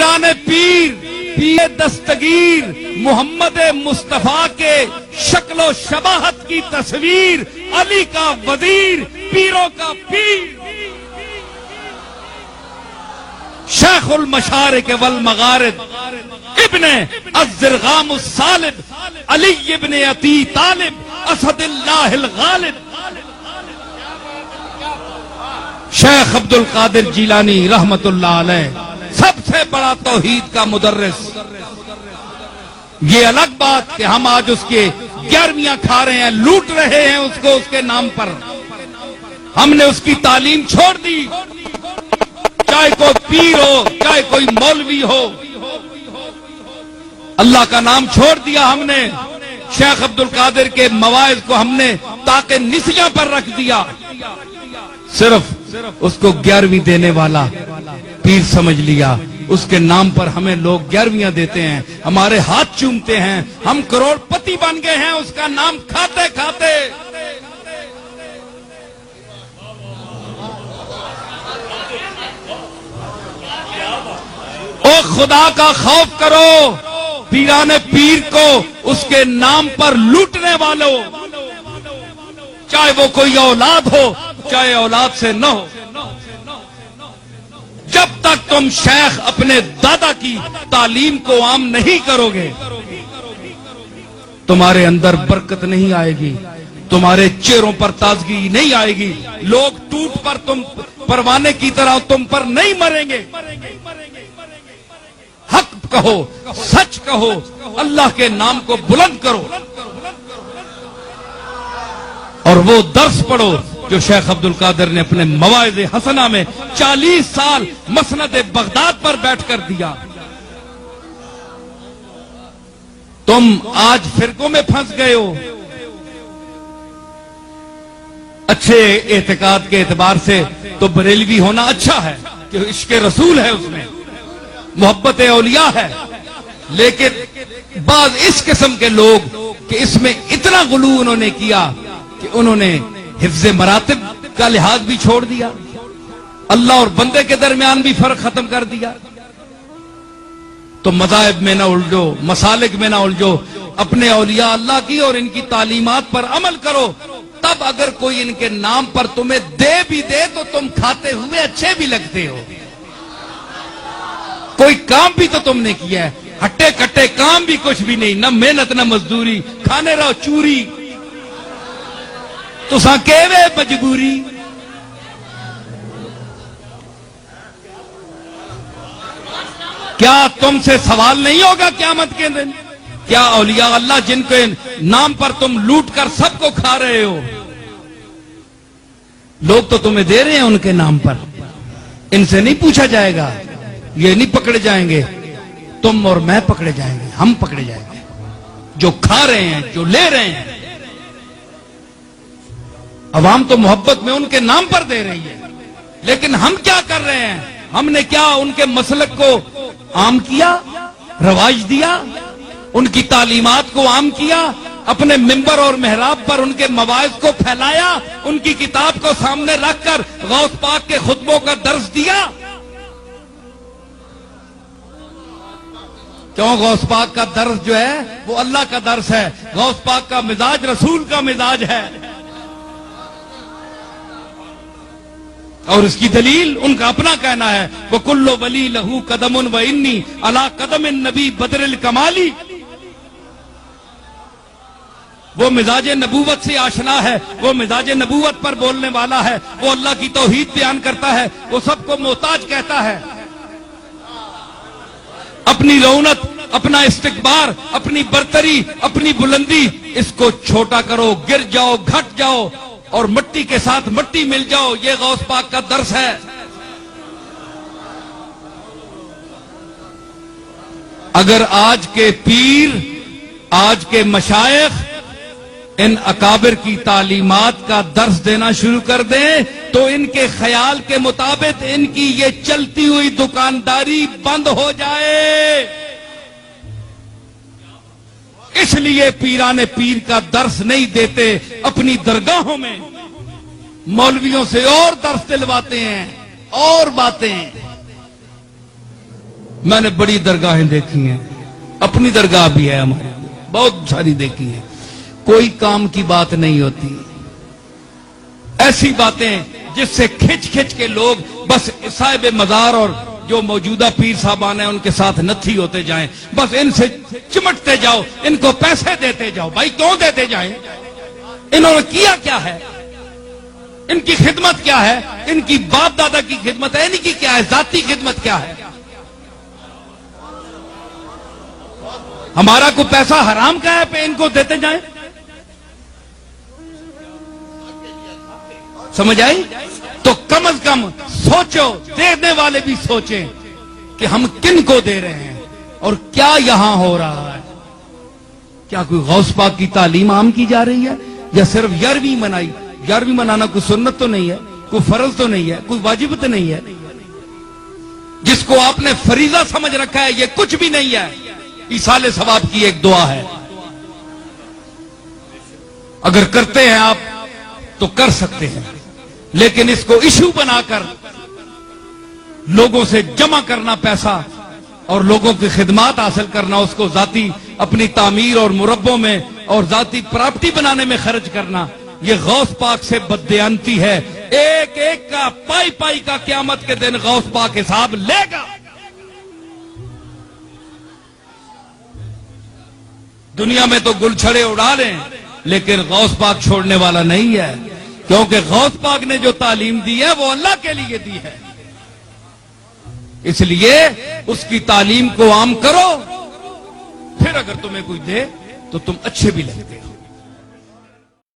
پیران پیر پیر دستگیر محمد مصطفیٰ کے شکل و شباہت کی تصویر، علی کا وزیر، پیروں کا پیر، شیخ المشارق والمغارب، ابن الزرغام الصالب، علی ابن ابی طالب، اسد اللہ الغالب، شیخ عبد القادر جیلانی رحمت اللہ علیہ، سب سے بڑا توحید کا مدرس۔ یہ الگ بات کہ ہم آج اس کے 11ویں کھا رہے ہیں، لوٹ رہے ہیں اس کو، اس کے نام پر۔ ہم نے اس کی تعلیم چھوڑ دی، چاہے کوئی پیر ہو، چاہے کوئی مولوی ہو، اللہ کا نام چھوڑ دیا ہم نے۔ شیخ عبد القادر کے مواعظ کو ہم نے تاکہ نسیاں پر رکھ دیا، صرف اس کو 11ویں دینے والا پیر سمجھ لیا۔ اس کے نام پر ہمیں لوگ 11ویں دیتے ہیں، ہمارے ہاتھ چومتے ہیں، ہم کروڑ پتی بن گئے ہیں اس کا نام کھاتے کھاتے۔ او خدا کا خوف کرو، پیران پیر کو اس کے نام پر لوٹنے والوں، چاہے وہ کوئی اولاد ہو چاہے اولاد سے نہ ہو، جب تک تم شیخ اپنے دادا کی تعلیم کو عام نہیں کرو گے، تمہارے اندر برکت نہیں آئے گی، تمہارے چہروں پر تازگی نہیں آئے گی، لوگ ٹوٹ پر تم پروانے کی طرح تم پر نہیں مریں گے۔ حق کہو، سچ کہو، اللہ کے نام کو بلند کرو، اور وہ درس پڑھو جو شیخ عبد القادر نے اپنے مواعظ حسنہ میں 40 سال مسند بغداد پر بیٹھ کر دیا۔ تم آج فرقوں میں پھنس گئے ہو۔ اچھے اعتقاد کے اعتبار سے تو بریلوی ہونا اچھا ہے کہ عشق رسول ہے، اس میں محبت اولیاء ہے، لیکن بعض اس قسم کے لوگ کہ اس میں اتنا غلو انہوں نے کیا کہ انہوں نے حفظ مراتب کا لحاظ بھی چھوڑ دیا، اللہ اور بندے کے درمیان بھی فرق ختم کر دیا۔ تو مذاہب میں نہ الجھو، مسالک میں نہ الجھو، اپنے اولیاء اللہ کی اور ان کی تعلیمات پر عمل کرو، تب اگر کوئی ان کے نام پر تمہیں دے بھی دے تو تم کھاتے ہوئے اچھے بھی لگتے ہو۔ کوئی کام بھی تو تم نے کیا ہے، ہٹے کٹے کام بھی کچھ بھی نہیں، نہ محنت نہ مزدوری، کھانے رہو چوری، تو ساں کہوے مجبوری۔ کیا تم سے سوال نہیں ہوگا قیامت کے دن؟ کیا اولیاء اللہ جن کے نام پر تم لوٹ کر سب کو کھا رہے ہو، لوگ تو تمہیں دے رہے ہیں ان کے نام پر، ان سے نہیں پوچھا جائے گا، یہ نہیں پکڑے جائیں گے، تم اور میں پکڑے جائیں گے، ہم پکڑے جائیں گے، جو کھا رہے ہیں، جو لے رہے ہیں۔ عوام تو محبت میں ان کے نام پر دے رہی ہے، لیکن ہم کیا کر رہے ہیں؟ ہم نے کیا ان کے مسلک کو عام کیا، رواج دیا، ان کی تعلیمات کو عام کیا، اپنے منبر اور محراب پر ان کے مواعظ کو پھیلایا، ان کی کتاب کو سامنے رکھ کر غوث پاک کے خطبوں کا درس دیا؟ کیوں؟ غوث پاک کا درس جو ہے وہ اللہ کا درس ہے، غوث پاک کا مزاج رسول کا مزاج ہے، اور اس کی دلیل ان کا اپنا کہنا ہے، وَكُلُّ وَلِي لَهُ قَدَمٌ وَإِنِّي عَلَىٰ قَدَمِ النَّبِي بَدْرِ الْكَمَالِ۔ وہ مزاج نبوت سے آشنا ہے، وہ مزاج نبوت پر بولنے والا ہے، وہ اللہ کی توحید بیان کرتا ہے، وہ سب کو محتاج کہتا ہے۔ اپنی رونق، اپنا استکبار، اپنی برتری، اپنی بلندی، اس کو چھوٹا کرو، گر جاؤ، گھٹ جاؤ اور مٹی کے ساتھ مٹی مل جاؤ، یہ غوث پاک کا درس ہے۔ اگر آج کے پیر، آج کے مشائخ ان اکابر کی تعلیمات کا درس دینا شروع کر دیں تو ان کے خیال کے مطابق ان کی یہ چلتی ہوئی دکانداری بند ہو جائے۔ اس لیے پیران پیر کا درس نہیں دیتے، اپنی درگاہوں میں مولویوں سے اور درس دلواتے ہیں اور باتیں۔ میں نے بڑی درگاہیں دیکھی ہیں, اپنی درگاہ بھی ہے ہمارے, بہت ساری دیکھی ہیں, کوئی کام کی بات نہیں ہوتی. ایسی باتیں جس سے کھچ کھچ کے لوگ بس صاحب مزار اور جو موجودہ پیر صاحبان ہیں ان کے ساتھ نتھی ہوتے جائیں, بس ان سے چمٹتے جاؤ, ان کو پیسے دیتے جاؤ. بھائی کیوں دیتے جائیں؟ انہوں نے کیا ہے؟ ان کی خدمت کیا ہے؟ ان کی باپ دادا کی خدمت ہے, ان کی کیا ہے ذاتی خدمت کیا ہے؟ ہمارا کوئی پیسہ حرام کا ہے پہ ان کو دیتے جائیں؟ سمجھ آئی؟ تو کم از کم سوچو, دینے والے بھی سوچیں کہ ہم کن کو دے رہے ہیں اور کیا یہاں ہو رہا ہے. کیا کوئی غوث پاک کی تعلیم عام کی جا رہی ہے یا صرف 11ویں منائی؟ 11ویں منانا کوئی سنت تو نہیں ہے, کوئی فرض تو نہیں ہے, کوئی واجب تو نہیں ہے. جس کو آپ نے فریضہ سمجھ رکھا ہے یہ کچھ بھی نہیں ہے, ایصال ثواب کی ایک دعا ہے. اگر کرتے ہیں آپ تو کر سکتے ہیں, لیکن اس کو ایشو بنا کر لوگوں سے جمع کرنا پیسہ اور لوگوں کی خدمات حاصل کرنا, اس کو ذاتی اپنی تعمیر اور مربوں میں اور ذاتی پراپرٹی بنانے میں خرچ کرنا, یہ غوث پاک سے بددیانتی ہے. ایک ایک کا پائی پائی کا قیامت کے دن غوث پاک حساب لے گا. دنیا میں تو گل چھڑے اڑا لیں لیکن غوث پاک چھوڑنے والا نہیں ہے, کیونکہ غوث پاک نے جو تعلیم دی ہے وہ اللہ کے لیے دی ہے. اس لیے اس کی تعلیم کو عام کرو, پھر اگر تمہیں کوئی دے تو تم اچھے بھی لگتے.